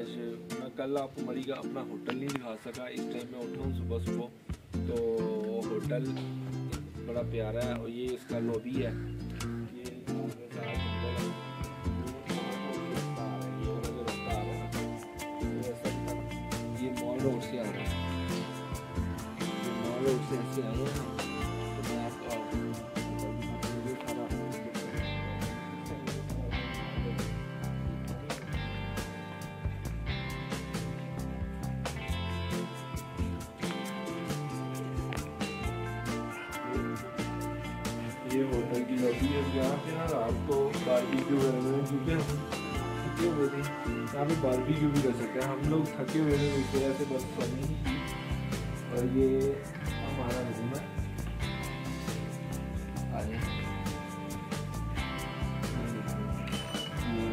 आज मैं कल आपको मरी का अपना होटल नहीं दिखा सका। इस टाइम मैं उठा हूँ सुबह सुबह, तो होटल बड़ा प्यारा है और ये इसका लॉबी है। ये मॉल रोड से आ रहा है, मॉल रोड से ऐसे आए हैं हम। तो मैं आपको ये होटल की लॉबी है। यहाँ पे ना रात को बारबेक्यू वगैरह, क्योंकि हम थके हुए थे, यहाँ पे बारबेक्यू भी कर सकते हैं। हम लोग थके हुए थे, इस वजह से बस सोनी ही थी। और ये हमारा रूम है। आगे ये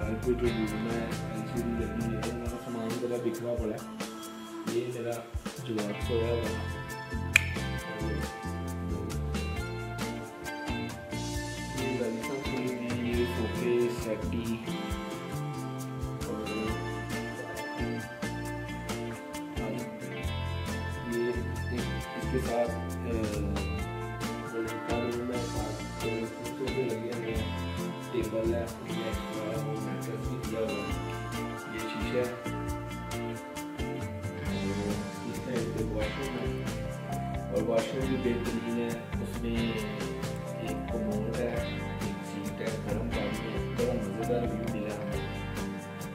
कारपेट जो रूम है, LCD लगी है। मेरा सामान ज़रा बिखरा पड़ा है। ये मेरा जवाब सोया हुआ है। ये सोफे सेटी और ये इसके साथ रूम है, सोफे लगे हुए हैं, टेबल है, मैट्रेस भी दिया हुआ है। ये शीशा है, इस साइड पे वॉशरूम है और वॉशरूम भी बेहतरीन है। उसमें एक कमोड है, गर्म पानी में बड़ा मज़ेदार व्यू मिला हमें,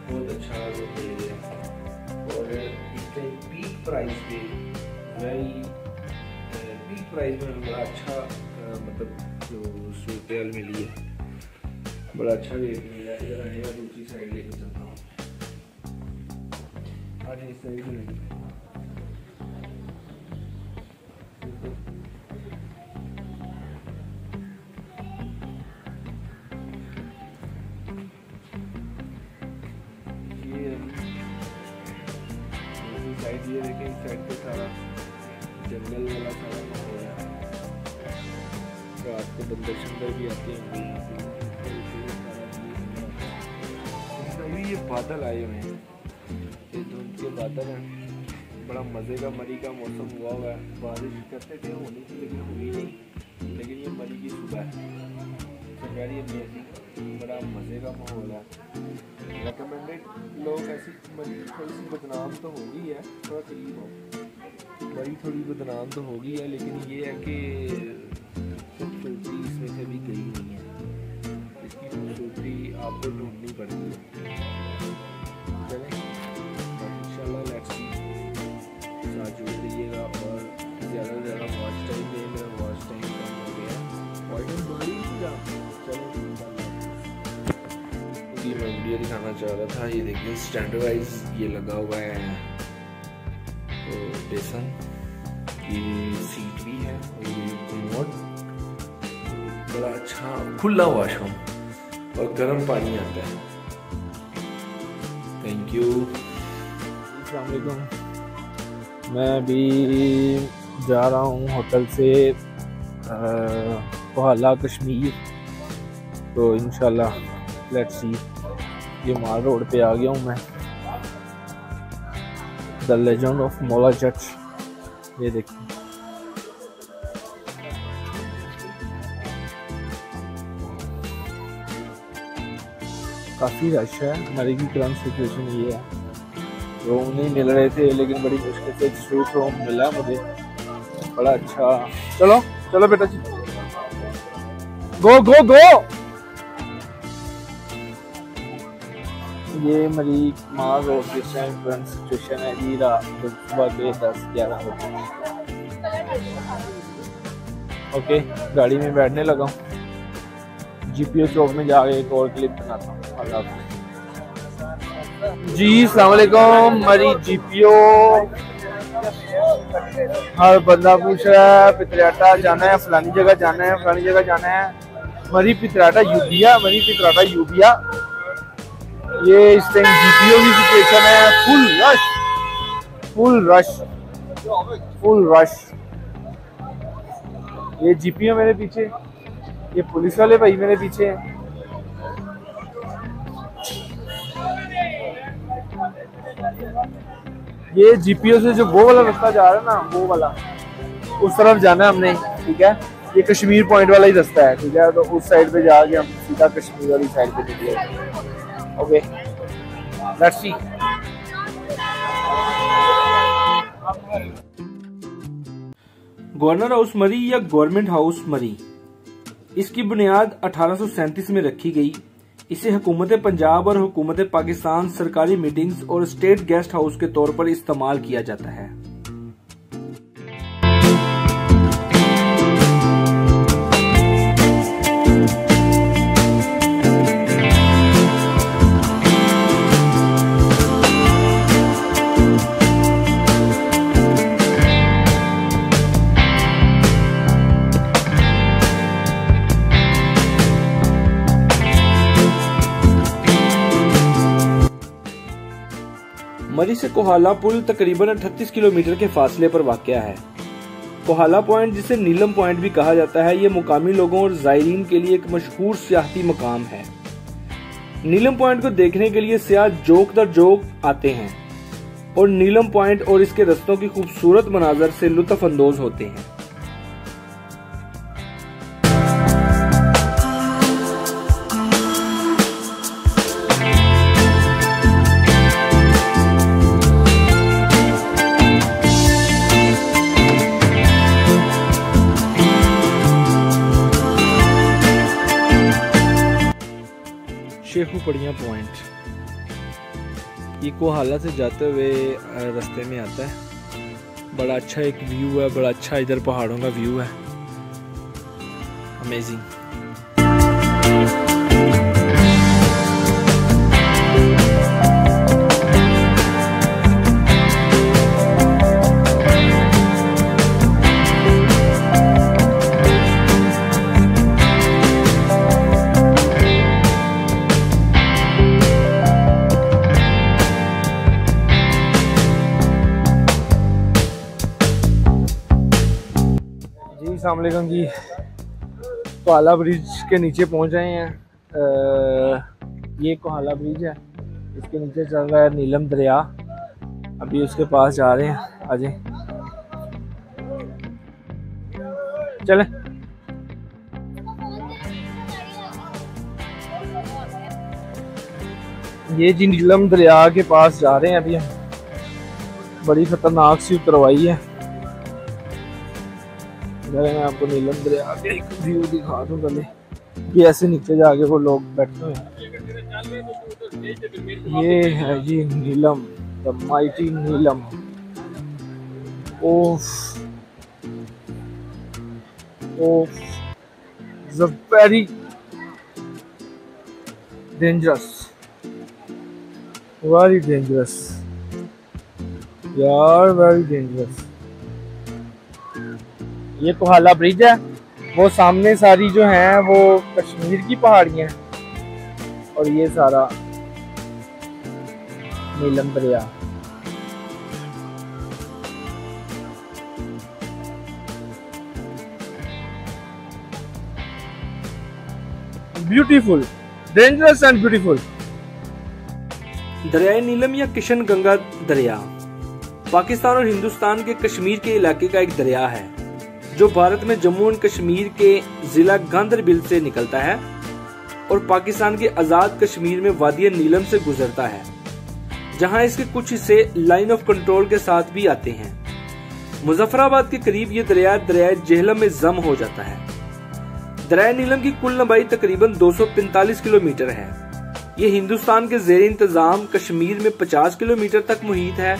बहुत अच्छा वो एरिया। और इसके पीक प्राइस पे पीक प्राइस में बड़ा अच्छा मतलब जो सूटेल मिली है, बड़ा अच्छा रेट मिला है। इधर आने का दूसरी साइड लेकर चलता हूँ। आज इस साइड में साइड, ये देखें, इस साइड पे सारा जंगल वाला सारा माहौल है। रात को बंदर शंदर भी आते हैं। अभी ये बादल आए हुए हैं, ये धुंध के बादल हैं। बड़ा मज़े का मरी का मौसम हुआ है। बारिश करते थे होनी थी लेकिन हुई नहीं। लेकिन ये मरी की सुबह है, वेरी अमेजिंग, बड़ा मज़े का माहौल है। रिकमेंडेड लोग ऐसी मरी थोड़ी सी बदनाम तो होगी है, थोड़ा करीब हो, मरी थोड़ी बदनाम तो होगी है, लेकिन ये है कि खूबसूरती इसमें से भी गई नहीं है। इसकी खूबसूरती आपको ढूंढनी पड़ेगी। चलें इंशाल्लाह, लेट्स सी, साथ जुड़ रहिएगा और ज़्यादा से ज़्यादा वॉच टाइम दें। मेरा वॉच टाइम कम हो गया, वॉच टाइम बढ़ी जा। चलो मैं वीडियो दिखाना चाह रहा था। ये देखिए स्टैंडर्डाइज ये लगा हुआ है, तो बेसन की सीट भी है और ये कमोड, बड़ा अच्छा खुला वॉशरूम और गर्म पानी आता है। Thank you. अस्सलाम वालेकुम। मैं अभी जा रहा हूँ होटल से कोहाला कश्मीर, तो इंशाल्लाह लेट्स सी। ये माल रोड पे आ गया हूँ मैं, the legend of Maula Jatt. ये देखिए काफ़ी रश है। हमारी की करंट सिचुएशन ये है, रूम नहीं मिल रहे थे, लेकिन बड़ी मुश्किल से स्वीट रूम मिला मुझे, बड़ा अच्छा। चलो चलो बेटा जी, गो गो गो। ये मेरी माल रोड की करंट सिचुएशन है जी। सुबह के 10-11 बजे। ओके, गाड़ी में बैठने लगा हूँ, GPO चौक में जाके एक और क्लिप बनाता हूँ। जी अस्सलाम वालेकुम। मरी GPO, हर बंदा पूछ रहा है पितराटा जाना है, फलानी जगह जाना है, फलानी जगह जाना है। मरी पितराटा यूबिया, मरी पितराटा यूबिया। ये इस टाइम GPO की सिचुएशन है, full rush, full rush, full rush. ये GPO मेरे पीछे, ये पुलिस वाले भाई मेरे पीछे हैं। ये जीपीओ से जो वो वाला रास्ता जा रहा है ना, वो वाला उस तरफ जाना है हमने, ठीक है। ये कश्मीर पॉइंट वाला ही रास्ता है, ठीक है। तो उस साइड पे जाके हम सीधा कश्मीर वाली साइड पे निकले। Okay, let's see. Governor house मरी या गवर्नमेंट हाउस मरी, इसकी बुनियाद 1837 में रखी गई। इसे हुकूमत पंजाब और हुकूमत पाकिस्तान सरकारी मीटिंग्स और स्टेट गेस्ट हाउस के तौर पर इस्तेमाल किया जाता है। मरी से कोहाला पुल तकरीबन 38 किलोमीटर के फासले पर वाक़या है। कोहाला पॉइंट, जिसे नीलम पॉइंट भी कहा जाता है, ये मुकामी लोगों और ज़ायरीन के लिए एक मशहूर सियाहती मकाम है। नीलम पॉइंट को देखने के लिए सियाह जोक दर जोक आते हैं और नीलम पॉइंट और इसके रस्तों की खूबसूरत मनाजर से लुत्फ अंदोज होते हैं। शेखू पड़िया पॉइंट, ये कोहाला से जाते हुए रास्ते में आता है। बड़ा अच्छा एक व्यू है, बड़ा अच्छा इधर पहाड़ों का व्यू है, अमेजिंग। अस्सलाम वालेकुम जी, कोहाला ब्रिज के नीचे पहुंच रहे हैं। ये कोहाला ब्रिज है, इसके नीचे चल रहा है नीलम दरिया। अभी उसके पास जा रहे हैं, आ जाए चलें। ये जी नीलम दरिया के पास जा रहे हैं अभी हम। बड़ी खतरनाक सी उतरवाई है। मैं आपको नीलम दरिया के एक व्यू दिखा दूं पहले। ये ऐसे नीचे जाके वो लोग बैठे हुए हैं। ये है जी नीलम, द माइटी नीलम। ओफ ओफ, वेरी डेंजरस, वेरी डेंजरस यार, वेरी डेंजरस। ये कोहाला ब्रिज है, वो सामने सारी जो है वो कश्मीर की पहाड़ियां हैं और ये सारा नीलम दरिया। Beautiful, dangerous and beautiful. दरियाए नीलम या किशन गंगा दरिया पाकिस्तान और हिंदुस्तान के कश्मीर के इलाके का एक दरिया है जो भारत में जम्मू एंड कश्मीर के जिला गांदरबल से निकलता है और पाकिस्तान के आजाद कश्मीर में वादी नीलम से गुजरता है, जहां इसके कुछ हिस्से लाइन ऑफ कंट्रोल के साथ भी आते हैं। मुजफ्फराबाद के करीब ये दरिया दरियाए जेहलम में जम हो जाता है। दरियाए नीलम की कुल लंबाई तकरीबन 245 किलोमीटर है। ये हिंदुस्तान के जेर इंतजाम कश्मीर में 50 किलोमीटर तक मुहित है,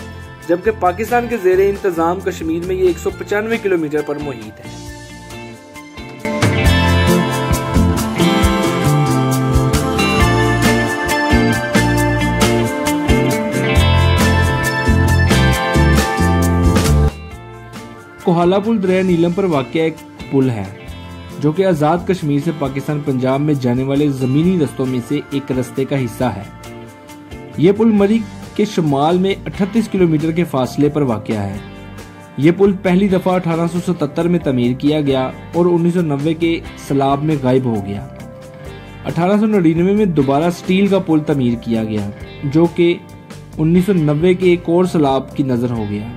जबकि पाकिस्तान के जेर इंतजाम कश्मीर में ये 195 किलोमीटर पर मुहित है। कोहाला पुल दरिया नीलम पर वाक़या एक पुल है जो कि आज़ाद कश्मीर से पाकिस्तान पंजाब में जाने वाले ज़मीनी रस्तों में से एक रास्ते का हिस्सा है। ये पुल मरी के शुमाल में 38 किलोमीटर के फासले पर वाक़या है। ये पुल पहली दफ़ा 1877 में तमीर किया गया और 1990 के सैलाब में गायब हो गया। 1899 में दोबारा स्टील का पुल तमीर किया गया जो कि 1990 के एक और सैलाब की नज़र हो गया,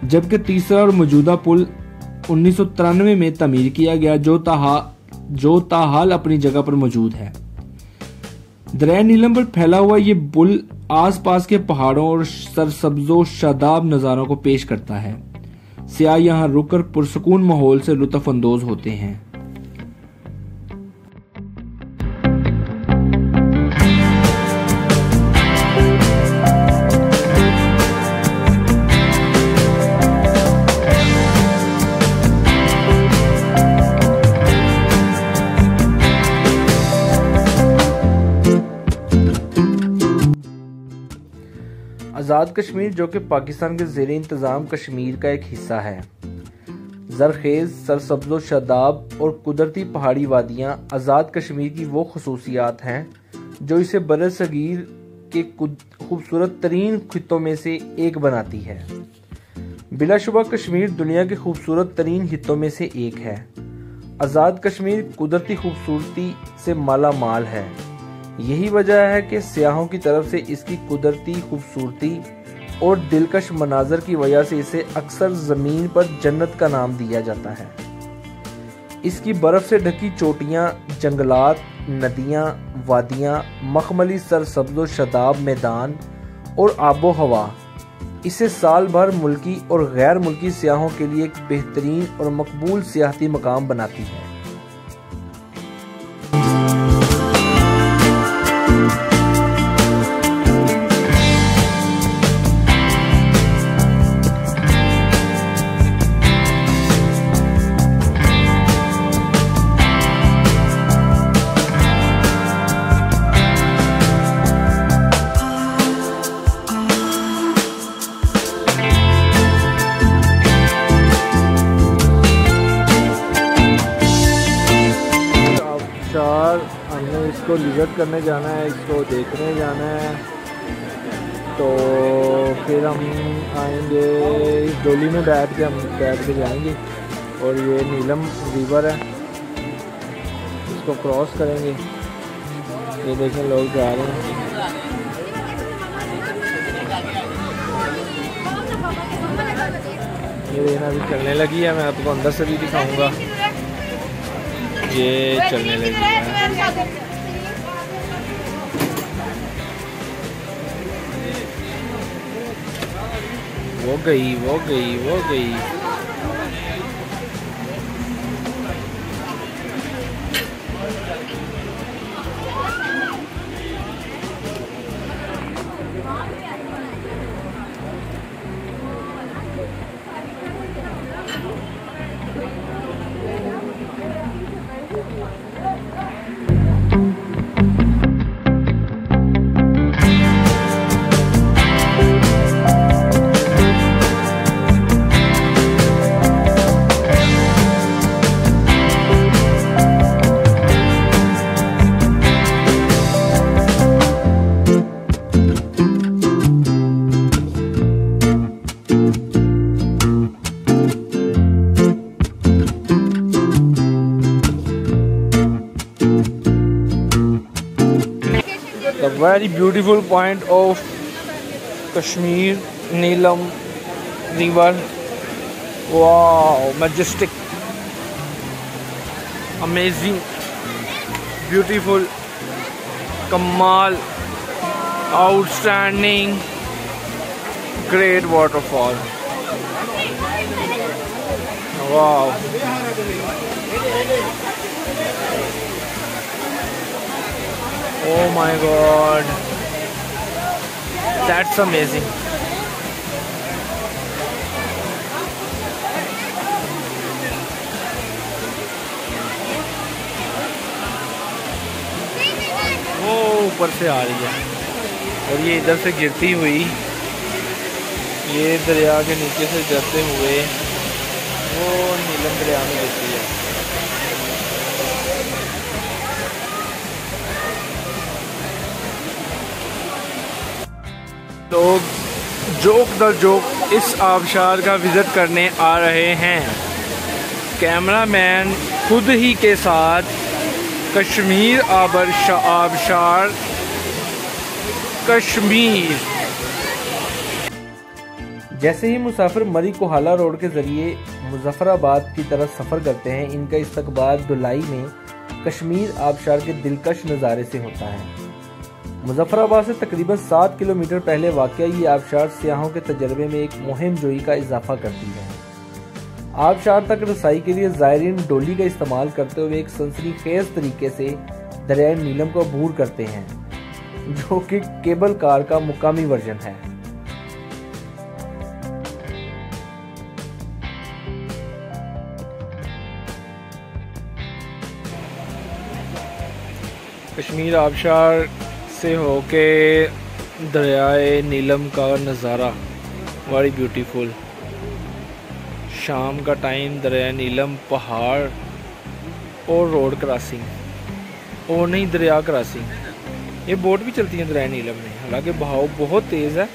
जबकि तीसरा और मौजूदा पुल 1993 में तमीर किया गया, जो ताहाल अपनी जगह पर मौजूद है। दरिया नीलम पर फैला हुआ ये पुल आसपास के पहाड़ों और सरसब्जो शादाब नज़ारों को पेश करता है। सियाह यहाँ रुककर पुरसकून माहौल से लुत्फ अंदोज होते हैं। आज़ाद कश्मीर, जो कि पाकिस्तान के ज़ेरे इंतज़ाम कश्मीर का एक हिस्सा है, ज़रखेज़, सरसब्ज़ो शादाब और कुदरती पहाड़ी वादियाँ आज़ाद कश्मीर की वो खसूसियात हैं जो इसे बरसगीर के खूबसूरत तरीन खित्तों में से एक बनाती है। बिलाशुबा कश्मीर दुनिया के खूबसूरत तरीन खित्तों में से एक है। आज़ाद कश्मीर कुदरती खूबसूरती से माला माल है। यही वजह है कि सियाहों की तरफ से इसकी कुदरती खूबसूरती और दिलकश मनाजर की वजह से इसे अक्सर ज़मीन पर जन्नत का नाम दिया जाता है। इसकी बर्फ़ से ढकी चोटियाँ, जंगलात, नदियाँ, वादियाँ, मखमली सरसब्ज़ो शादाब मैदान और आबो हवा इसे साल भर मुल्की और गैर मुल्की सियाहों के लिए एक बेहतरीन और मकबूल सियाहती मकाम बनाती है। हमने इसको विजिट करने जाना है, इसको देखने जाना है, तो फिर हम आएंगे इस डोली में बैठ के जाएंगे और ये नीलम रिवर है, इसको क्रॉस करेंगे। ये देखें लोग जा रहे हैं। ये देखना अभी चलने लगी है, मैं आपको अंदर से भी दिखाऊंगा। ये चलने लगी है। वो गई। The very beautiful point of Kashmir, Neelam River. Wow, majestic, amazing, beautiful, Kamal, outstanding, great waterfall. Wow. Oh my God, that's amazing. वो ऊपर से आ रही है और ये इधर से गिरती हुई ये दरिया के नीचे से जाते हुए वो नीलम दरिया में गिरती है। लोग जोक दर जोक इस आबशार का विज़िट करने आ रहे हैं। कैमरामैन खुद ही के साथ कश्मीर आबशार कश्मीर जैसे ही मुसाफिर मरी कोहाला रोड के ज़रिए मुजफ्फराबाद की तरफ सफ़र करते हैं, इनका इस्तकबाल धुलाई में कश्मीर आबशार के दिलकश नज़ारे से होता है। मुजफ्फराबाद से तकरीबन 7 किलोमीटर पहले वाक़या ये आबशार सियाहों के तजर्बे में एक मुहिम जोई का इजाफा करती है। आबशार तक रसाई के लिए ज़ायरीन डोली का इस्तेमाल करते हुए एक सनसनीखेज तरीके से दरियाए नीलम को अबूर करते हैं, जो कि केबल कार का मुकामी वर्जन है। कश्मीर आबशार से होके दरियाए नीलम का नज़ारा बड़ी ब्यूटीफुल। शाम का टाइम, दरिया नीलम, पहाड़ और रोड क्रॉसिंग, और नहीं दरिया क्रॉसिंग। ये बोट भी चलती है दरिया नीलम में, हालांकि बहाव बहुत तेज़ है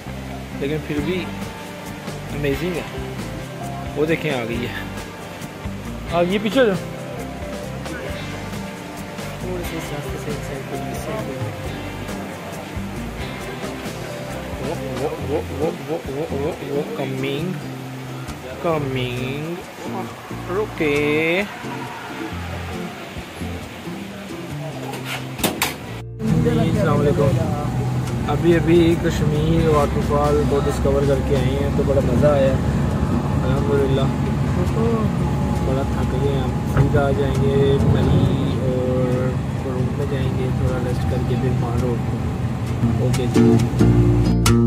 लेकिन फिर भी अमेजिंग है। वो देखें आ गई है, आ गई पीछे जो वो कमिंग रुके। अभी कश्मीर वाटरफॉल को डिस्कवर करके आए हैं, तो बड़ा मज़ा आया अल्हम्दुलिल्लाह। बड़ा थक गए हैं, फिर आ जाएंगे मरी और रूम पे जाएंगे, थोड़ा रेस्ट करके फिर मार रोड। ओके जी।